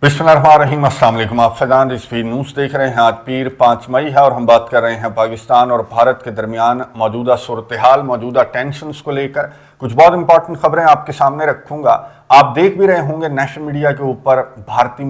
बिस्मिल्लाहिर्रहमानिर्रहीम, अस्सलाम वालेकुम। आप फैजान रिजवी न्यूज़ देख रहे हैं। आज पीर 5 मई है और हम बात कर रहे हैं पाकिस्तान और भारत के दरमियान मौजूदा सूरत हाल, मौजूदा टेंशन्स को लेकर कुछ बहुत इंपॉर्टेंट खबरें आपके सामने रखूंगा। आप देख भी रहे होंगे नेशनल मीडिया के ऊपर, भारतीय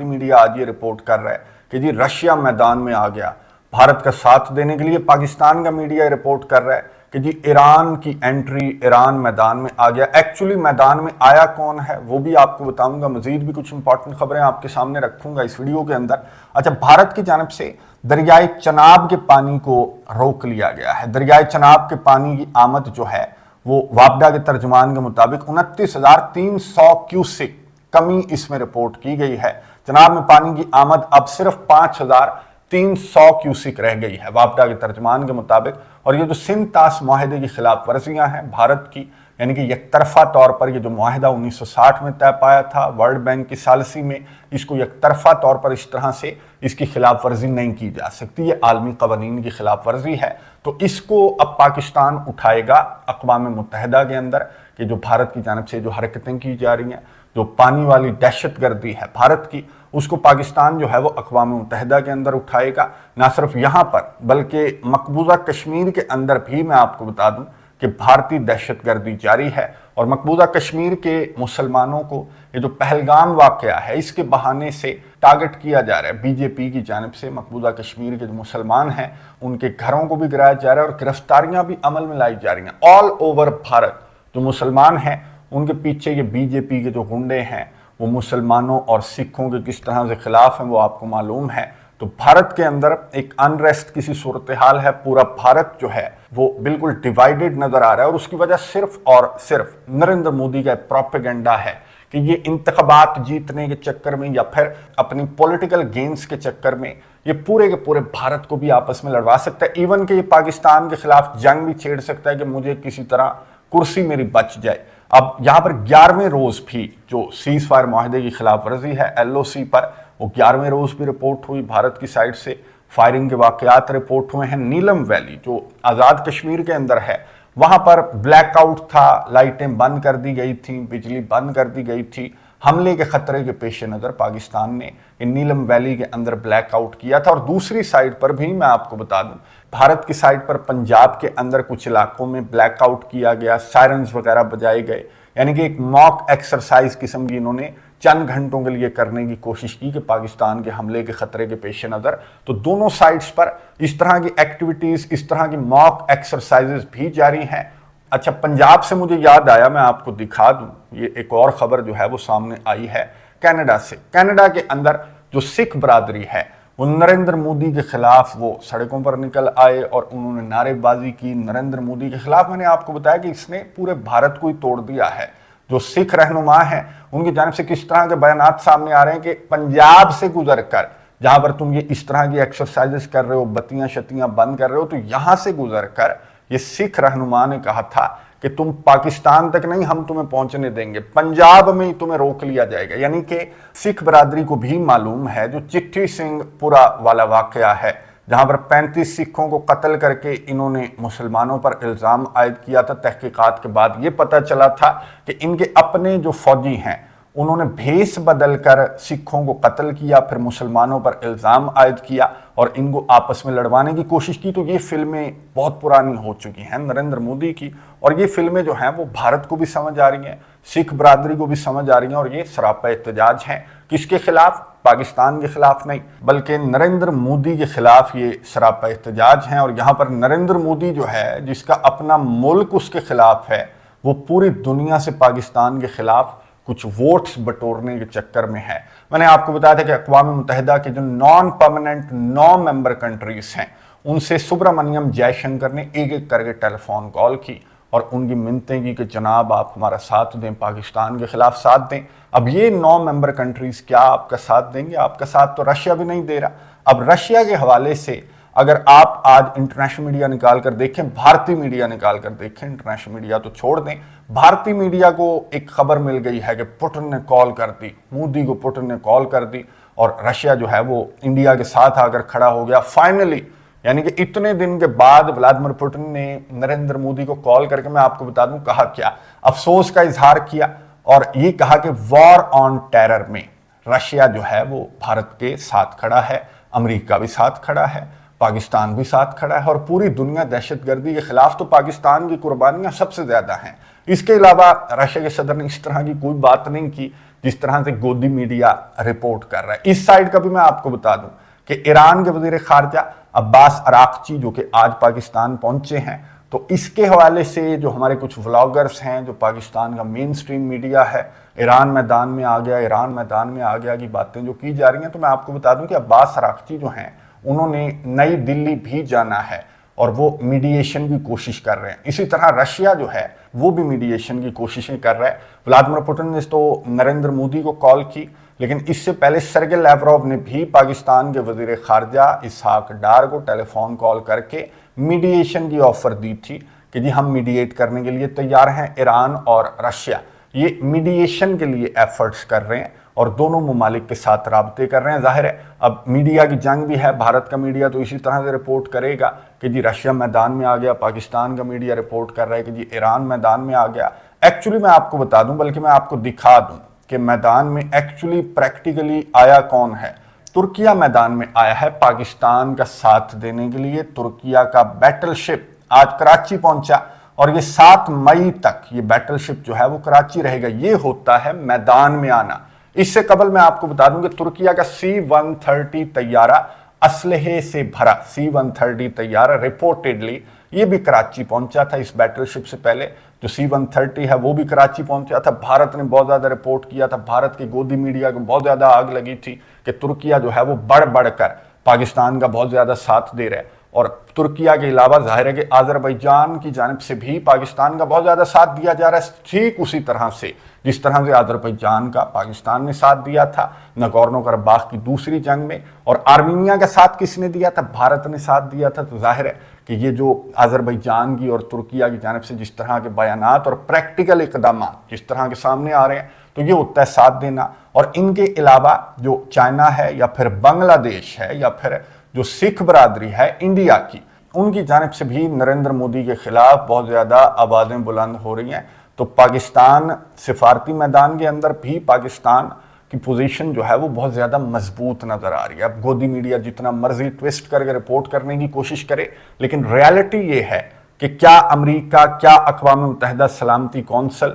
मीडिया आज ये रिपोर्ट कर रहा है कि जी रशिया मैदान में आ गया भारत का साथ देने के लिए। पाकिस्तान का मीडिया रिपोर्ट कर रहा है कि जी ईरान की एंट्री, ईरान मैदान में आ गया। एक्चुअली मैदान में आया कौन है वो भी आपको बताऊंगा। मजीद भी कुछ इंपॉर्टेंट खबरें आपके सामने रखूंगा इस वीडियो के अंदर। अच्छा, भारत की जानिब से दरियाए चनाब के पानी को रोक लिया गया है। दरियाए चनाब के पानी की आमद जो है वो वापडा के तर्जुमान के मुताबिक 29,300 क्यूसिक कमी इसमें रिपोर्ट की गई है। चनाब में पानी की आमद अब सिर्फ 5,300 क्यूसिक रह गई है वापडा के तर्जुमान के मुताबिक। और ये जो सिंध तास मुआहदे की खिलाफ वर्जियां हैं भारत की, यानी कि यकतरफा तौर पर ये जो मुआहदा 1960 में तय पाया था वर्ल्ड बैंक की सालसी में, इसको यकतरफा तौर पर इस तरह से इसकी खिलाफ वर्जी नहीं की जा सकती। ये आलमी कवानीन की खिलाफ वर्जी है। तो इसको अब पाकिस्तान उठाएगा अक़वाम मुत्तहिदा के अंदर कि जो भारत की जानिब से जो हरकतें की जा रही हैं, जो पानी वाली दहशतगर्दी है भारत की, उसको पाकिस्तान जो है वो अक़वाम मुत्तहिदा के अंदर उठाएगा। ना सिर्फ यहाँ पर बल्कि मकबूजा कश्मीर के अंदर भी मैं आपको बता दूं कि भारतीय दहशतगर्दी जारी है। और मकबूजा कश्मीर के मुसलमानों को ये जो पहलगाम वाक़या है इसके बहाने से टारगेट किया जा रहा है बीजेपी की जानिब से। मकबूजा कश्मीर के जो मुसलमान हैं उनके घरों को भी गिराया जा रहा है और गिरफ्तारियां भी अमल में लाई जा रही हैं। ऑल ओवर भारत जो मुसलमान हैं उनके पीछे ये बीजेपी के जो गुंडे हैं वो मुसलमानों और सिखों के किस तरह से खिलाफ हैं वो आपको मालूम है। तो भारत के अंदर एक अनरेस्ट किसी सूरत हाल है। पूरा भारत जो है वो बिल्कुल डिवाइडेड नजर आ रहा है और उसकी वजह सिर्फ और सिर्फ नरेंद्र मोदी का प्रोपेगेंडा है कि ये इंतखाबात जीतने के चक्कर में या फिर अपनी पॉलिटिकल गेन्स के चक्कर में ये पूरे के पूरे भारत को भी आपस में लड़वा सकता है। इवन कि ये पाकिस्तान के खिलाफ जंग भी छेड़ सकता है कि मुझे किसी तरह कुर्सी मेरी बच जाए। अब यहाँ पर 11वें रोज भी जो सीज फायर माहदे की खिलाफ वर्जी है LOC पर, वो 11वें रोज भी रिपोर्ट हुई। भारत की साइड से फायरिंग के वाकयात रिपोर्ट हुए हैं। नीलम वैली जो आज़ाद कश्मीर के अंदर है वहाँ पर ब्लैकआउट था, लाइटें बंद कर दी गई थी, बिजली बंद कर दी गई थी। हमले के खतरे के पेश नज़र पाकिस्तान ने नीलम वैली के अंदर ब्लैकआउट किया था। और दूसरी साइड पर भी मैं आपको बता दूं, भारत की साइड पर पंजाब के अंदर कुछ इलाकों में ब्लैकआउट किया गया, सायरन्स वगैरह बजाए गए, यानी कि एक मॉक एक्सरसाइज किस्म की इन्होंने चंद घंटों के लिए करने की कोशिश की कि पाकिस्तान के हमले के खतरे के पेश नज़र। तो दोनों साइड्स पर इस तरह की एक्टिविटीज़, इस तरह की मॉक एक्सरसाइजेज भी जारी हैं। अच्छा, पंजाब से मुझे याद आया, मैं आपको दिखा दूं, ये एक और खबर जो है वो सामने आई है कनाडा से। कनाडा के अंदर जो सिख बरादरी है वो नरेंद्र मोदी के खिलाफ वो सड़कों पर निकल आए और उन्होंने नारेबाजी की नरेंद्र मोदी के खिलाफ। मैंने आपको बताया कि इसने पूरे भारत को ही तोड़ दिया है। जो सिख रहनुमा हैं उनकी जानिब से किस तरह के बयानात सामने आ रहे हैं कि पंजाब से गुजर कर जहां पर तुम ये इस तरह की एक्सरसाइजेस कर रहे हो, बत्तियां शत्तियां बंद कर रहे हो, तो यहां से गुजर कर ये सिख रहनुमा ने कहा था कि तुम पाकिस्तान तक नहीं, हम तुम्हें पहुंचने देंगे, पंजाब में ही तुम्हें रोक लिया जाएगा। यानी कि सिख बरादरी को भी मालूम है जो चिट्ठी सिंह पुरा वाला वाकया है जहां पर 35 सिखों को कत्ल करके इन्होंने मुसलमानों पर इल्ज़ाम आयद किया था। तहकीकात के बाद ये पता चला था कि इनके अपने जो फौजी हैं उन्होंने भेस बदल कर सिखों को कत्ल किया, फिर मुसलमानों पर इल्ज़ाम आयद किया और इनको आपस में लड़वाने की कोशिश की। तो ये फिल्में बहुत पुरानी हो चुकी हैं नरेंद्र मोदी की, और ये फिल्में जो हैं वो भारत को भी समझ आ रही हैं, सिख बरादरी को भी समझ आ रही हैं। और ये सरापा एहतजाज हैं किसके खिलाफ? पाकिस्तान के खिलाफ नहीं, बल्कि नरेंद्र मोदी के खिलाफ ये सरापा एहतजाज हैं। और यहाँ पर नरेंद्र मोदी जो है, जिसका अपना मुल्क उसके खिलाफ है, वो पूरी दुनिया से पाकिस्तान के खिलाफ कुछ वोट्स बटोरने के चक्कर में है। मैंने आपको बताया था कि अक़वाम मुत्तहिदा के जो नॉन परमानेंट 9 मेंबर कंट्रीज हैं उनसे सुब्रमण्यम जयशंकर ने एक एक करके टेलीफोन कॉल की और उनकी मिन्नतें की कि जनाब आप हमारा साथ दें, पाकिस्तान के खिलाफ साथ दें। अब ये 9 मेंबर कंट्रीज क्या आपका साथ देंगे? आपका साथ तो रशिया भी नहीं दे रहा। अब रशिया के हवाले से अगर आप आज इंटरनेशनल मीडिया निकाल कर देखें, भारतीय मीडिया निकाल कर देखें, इंटरनेशनल मीडिया तो छोड़ दें, भारतीय मीडिया को एक खबर मिल गई है कि पुतिन ने कॉल कर दी, मोदी को पुतिन ने कॉल कर दी और रशिया जो है वो इंडिया के साथ आकर खड़ा हो गया फाइनली। यानी कि इतने दिन के बाद व्लादिमीर पुतिन ने नरेंद्र मोदी को कॉल करके, मैं आपको बता दूं कहा क्या, अफसोस का इजहार किया और ये कहा कि वॉर ऑन टेरर में رشیا جو ہے وہ بھارت کے ساتھ کھڑا ہے، امریکہ بھی ساتھ کھڑا ہے، پاکستان بھی ساتھ کھڑا ہے، اور پوری دنیا دہشت گردی کے خلاف تو پاکستان کی قربانیاں سب سے زیادہ ہیں۔ اس کے علاوہ رشیا کے صدر نے اس طرح کی کوئی بات نہیں کی جس طرح سے گودی میڈیا رپورٹ کر رہا ہے۔ اس سائیڈ کا بھی میں آپ کو بتا دوں کہ ایران کے وزیر خارجہ عباس اراغچی جو کہ آج پاکستان پہنچے ہیں، تو اس کے حوالے سے جو ہمارے کچھ ولاگرز ہیں، جو پاکستان کا مین سٹریم میڈیا ہے، ایران میدان میں آ گیا، ایران میدان میں آ گیا کی باتیں جو کی جا رہی ہیں، تو میں آپ کو بتا دوں کہ عباس اراغچی جو ہیں انہوں نے نئی دلی بھی جانا ہے اور وہ میڈیشن کی کوشش کر رہے ہیں۔ اسی طرح رشیا جو ہے وہ بھی میڈیشن کی کوششیں کر رہا ہے۔ ولادیمیر پوٹن نے تو نریندر مودی کو کال کی، لیکن اس سے پہلے سرگے لیوروو نے بھی پاکستان کے وزیر خارجہ اسحاق ڈار کو ٹیلی فون کال کر کے میڈیشن کی آفر دی تھی کہ جی ہم میڈیٹ کرنے کے لیے تیار ہیں۔ ایران اور رشیا یہ میڈیشن کے لیے ایفرٹس کر رہے ہیں اور دونوں ممالک کے ساتھ رابطے کر رہے ہیں۔ ظاہر ہے اب میڈیا کی جنگ بھی ہے، بھارت کا میڈیا تو اسی طرح سے رپورٹ کرے گا کہ جی رشیا میدان میں آ گیا، پاکستان کا میڈیا رپورٹ کر رہا ہے کہ جی ایران میدان میں آ گیا۔ ایکچولی میں آپ کو بتا دوں، بلکہ میں آپ کو دکھا دوں کہ میدان میں ایکچولی پریکٹیکلی آیا کون ہے۔ ترکیہ میدان میں آیا ہے پاکستان کا ساتھ دینے کے لیے۔ ترکیہ کا بیٹل شپ آج کراچی پہنچا اور یہ 7 مئی تک یہ بیٹل شپ جو ہے وہ کراچی رہے گا۔ یہ ہوتا ہے میدان میں آنا۔ اس سے قبل میں آپ کو بتا دوں کہ ترکیہ کا C-130 طیارہ اسلحے سے بھرا C-130 طیارہ رپورٹڈلی یہ بھی کراچی پہنچا تھا اس بیٹل شپ سے پہلے۔ جو C-130 ہے وہ بھی کراچی پہنچا تھا۔ بھارت نے بہت زیادہ رپورٹ کیا تھا، بھارت کی گودی میڈیا کو بہت زیادہ آگ لگی تھی کہ ترکیہ جو ہے وہ بڑھ بڑھ کر پاکستان کا بہت زیادہ ساتھ دے رہا ہے۔ اور ترکیہ کے علاوہ ظاہر ہے کہ آذربائیجان کی جانب سے بھی پاکستان کا بہت زیادہ ساتھ دیا جا رہا ہے، ٹھیک اسی طرح سے جس طرح سے آذربائیجان کا پاکستان نے ساتھ دیا تھا ناگورنو قرباخ کی دوسری جنگ میں۔ اور آرمینیا کا ساتھ کس نے دیا تھا؟ بھارت نے ساتھ دیا تھا۔ تو ظاہر ہے کہ یہ جو آذربائیجان کی اور ترکیہ کی جانب سے جس طرح کے بیانات اور پریکٹیکل اقدامات جس طرح کے سامنے آ رہے ہیں، تو یہ ہوتا ہے ساتھ دینا۔ اور ان کے علاوہ جو چائنا ہے یا پھر بنگلہ دیش ہے یا پھر جو سکھ برادری ہے انڈیا کی، ان کی جانب سے بھی نریندر مودی کے خلاف بہت زیادہ آوازیں بلند ہو رہی ہیں۔ تو پاکستان سفارتی میدان کے اندر بھی پاکستان کی پوزیشن جو ہے وہ بہت زیادہ مضبوط نظر آ رہی ہے۔ اب گودی میڈیا جتنا مرضی ٹویسٹ کر کے رپورٹ کرنے کی کوشش کرے، لیکن ریالٹی یہ ہے کہ کیا امریکہ، کیا اقوام متحدہ سلامتی کونسل،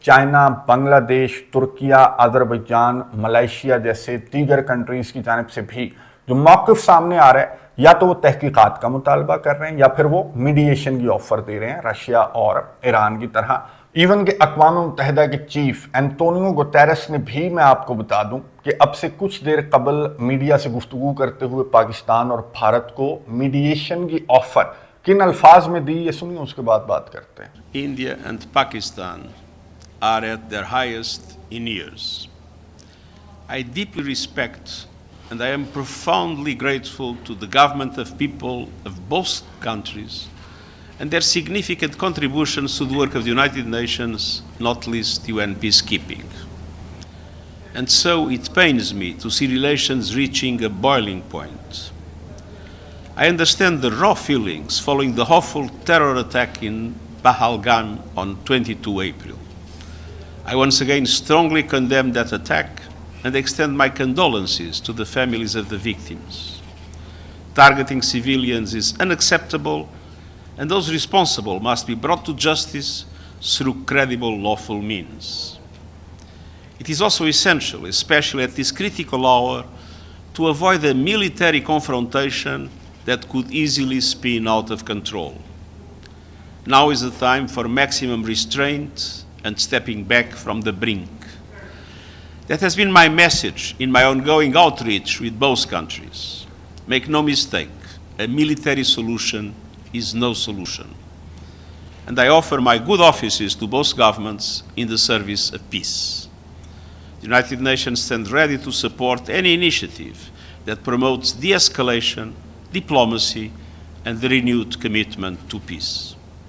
چائنا، بنگلہ دیش، ترکیہ، آذربائیجان، ملائیشیا جیسے دیگر کنٹریز کی جانب سے بھی جو موقف سامنے آ رہا ہے، یا تو وہ تحقیقات کا مطالبہ کر رہے ہیں یا پھر وہ میڈیشن کی آفر دے رہے ہیں رشیا اور ایران کی طرح۔ ایون کہ اقوام متحدہ کے چیف اینٹونیو گوٹیرس نے بھی، میں آپ کو بتا دوں کہ اب سے کچھ دیر قبل میڈیا سے گفتگو کرتے ہوئے پاکستان اور بھارت کو میڈیشن کی آفر کن الفاظ میں دی، یہ سنیے، اس کے بعد بات کرتے ہیں۔ India and Pakistan are at their highest in years. I deeply respect and I am profoundly grateful to the government of people of both countries and their significant contributions to the work of the United Nations, not least UN peacekeeping. And so it pains me to see relations reaching a boiling point. I understand the raw feelings following the awful terror attack in Pahalgam on 22 April. I once again strongly condemn that attack and extend my condolences to the families of the victims. Targeting civilians is unacceptable, and those responsible must be brought to justice through credible lawful means. It is also essential, especially at this critical hour, to avoid a military confrontation that could easily spin out of control. Now is the time for maximum restraint and stepping back from the brink. That has been my message in my ongoing outreach with both countries. Make no mistake, a military solution is no solution. And I offer my good offices to both governments in the service of peace. The United Nations stands ready to support any initiative that promotes de-escalation, diplomacy, and the renewed commitment to peace.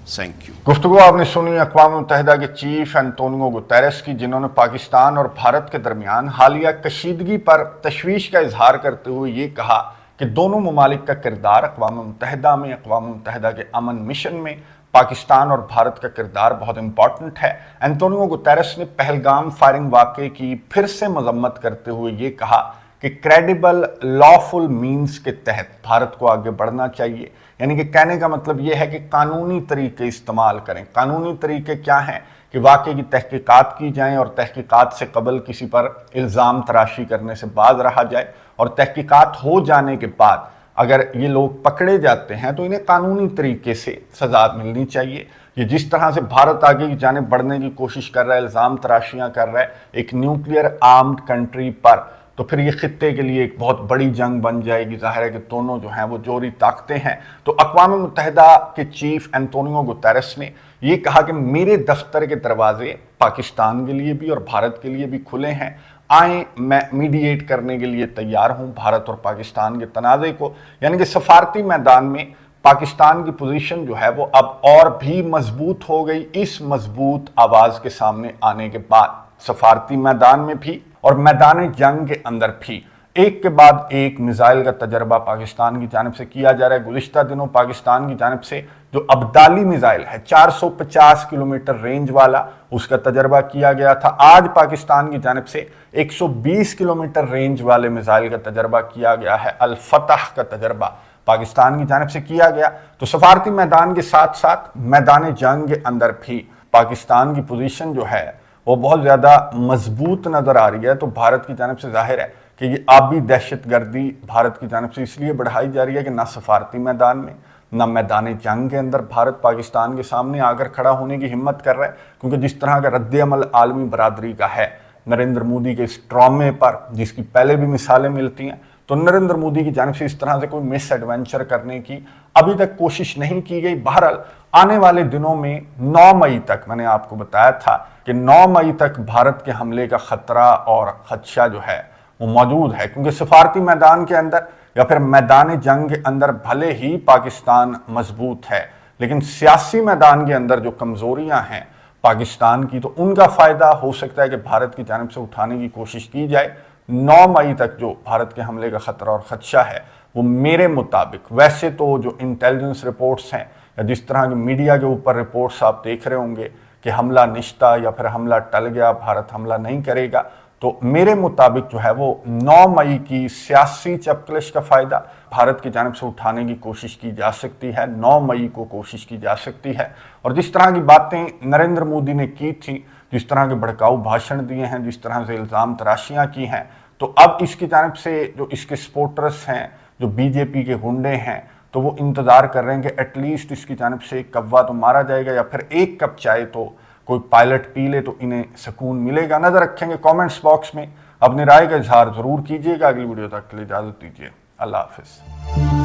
Thank you. گفتگو آپ نے سنی اقوام متحدہ کے chief Antonio Guterres کی، جنہوں نے پاکستان اور بھارت کے درمیان حالیہ کشیدگی پر تشویش کا اظہار کرتے ہوئے یہ کہا کہ دونوں ممالک کا کردار اقوام متحدہ میں، اقوام متحدہ کے امن مشن میں पाकिस्तान और भारत का किरदार बहुत इंपॉर्टेंट है। एंटोनियो गुतेरेस ने पहलगाम फायरिंग वाक़े की फिर से मजम्मत करते हुए ये कहा कि क्रेडिबल लॉफुल मीन्स के तहत भारत को आगे बढ़ना चाहिए। यानी कि कहने का मतलब ये है कि कानूनी तरीके इस्तेमाल करें। कानूनी तरीके क्या हैं कि वाक़े की तहकीकात की जाएं और तहकीकात से कबल किसी पर इल्ज़ाम तराशी करने से बाज रहा जाए, और तहकीकात हो जाने के बाद अगर ये लोग पकड़े जाते हैं तो इन्हें कानूनी तरीके से सज़ा मिलनी चाहिए। ये जिस तरह से भारत आगे की जानिब बढ़ने की कोशिश कर रहा है, इल्ज़ाम तराशियाँ कर रहा है एक न्यूक्लियर आर्म्ड कंट्री पर, तो फिर ये खित्ते के लिए एक बहुत बड़ी जंग बन जाएगी। ज़ाहिर है कि दोनों जो हैं वो जोरी ताकतें हैं। तो अक़वाम मुत्तहिदा के चीफ एंटोनियो गुतेरेस ने ये कहा कि मेरे दफ्तर के दरवाजे पाकिस्तान के लिए भी और भारत के लिए भी खुले हैं, आए, मैं मीडिएट करने के लिए तैयार हूँ भारत और पाकिस्तान के तनाज़े को। यानी कि सफारती मैदान में पाकिस्तान की पोजीशन जो है वो अब और भी मजबूत हो गई इस मजबूत आवाज़ के सामने आने के बाद। सफारती मैदान में भी और मैदान जंग के अंदर भी एक के बाद एक मिसाइल का तजर्बा पाकिस्तान की जानिब से किया जा रहा है। गुज़िश्ता दिनों पाकिस्तान की जानिब से जो अब्दाली मिसाइल है 450 किलोमीटर रेंज वाला, उसका तजर्बा किया गया था। आज पाकिस्तान की जानिब से 120 किलोमीटर रेंज वाले मिसाइल का तजर्बा किया गया है। अल फतह का तजर्बा पाकिस्तान की जानिब से किया गया। तो सफारती मैदान के साथ साथ मैदान जंग के अंदर भी पाकिस्तान की पोजीशन जो है वो बहुत ज़्यादा मजबूत नज़र आ रही है। तो भारत की जानिब से जाहिर है कि ये आबी दहशतगर्दी भारत की जानिब से इसलिए बढ़ाई जा रही है कि ना सफारती मैदान में ना मैदान जंग के अंदर भारत पाकिस्तान के सामने आकर खड़ा होने की हिम्मत कर रहा है, क्योंकि जिस तरह का रद्द-ए-अमल आलमी बरादरी का है नरेंद्र मोदी के इस ट्रॉमे पर, जिसकी पहले भी मिसालें मिलती हैं, तो नरेंद्र मोदी की जानिब से इस तरह से कोई मिस एडवेंचर करने की अभी तक कोशिश नहीं की गई। बहरहाल आने वाले दिनों में 9 मई तक, मैंने आपको बताया था कि 9 मई तक भारत के हमले का खतरा और खदशा जो है वो मौजूद है, क्योंकि सफारती मैदान के अंदर या फिर मैदान जंग के अंदर भले ही पाकिस्तान मजबूत है, लेकिन सियासी मैदान के अंदर जो कमजोरियां हैं पाकिस्तान की, तो उनका फायदा हो सकता है कि भारत की जानिब से उठाने की कोशिश की जाए। 9 मई तक जो भारत के हमले का खतरा और खदशा है वो मेरे मुताबिक, वैसे तो जो इंटेलिजेंस रिपोर्ट्स हैं या जिस तरह की मीडिया के ऊपर रिपोर्ट्स आप देख रहे होंगे कि हमला निश्ता या फिर हमला टल गया, भारत हमला नहीं करेगा, तो मेरे मुताबिक जो है वो 9 मई की सियासी चपकलिश का फ़ायदा भारत की जानिब से उठाने की कोशिश की जा सकती है। 9 मई को कोशिश की जा सकती है। और जिस तरह की बातें नरेंद्र मोदी ने की थी, जिस तरह के भड़काऊ भाषण दिए हैं, जिस तरह से इल्ज़ाम तराशियाँ की हैं, तो अब इसकी जानिब से जो इसके सपोर्टर्स हैं, जो बीजेपी के गुंडे हैं, तो वो इंतज़ार कर रहे हैं कि एटलीस्ट इसकी जानिब से एक कव्वा तो मारा जाएगा या फिर एक कप चाय तो कोई पायलट पी ले तो इन्हें सुकून मिलेगा। नज़र रखेंगे कमेंट्स बॉक्स में, अपनी राय का इजहार ज़रूर कीजिएगा। अगली वीडियो तक के लिए इजाज़त दीजिए। अल्लाह हाफिज़।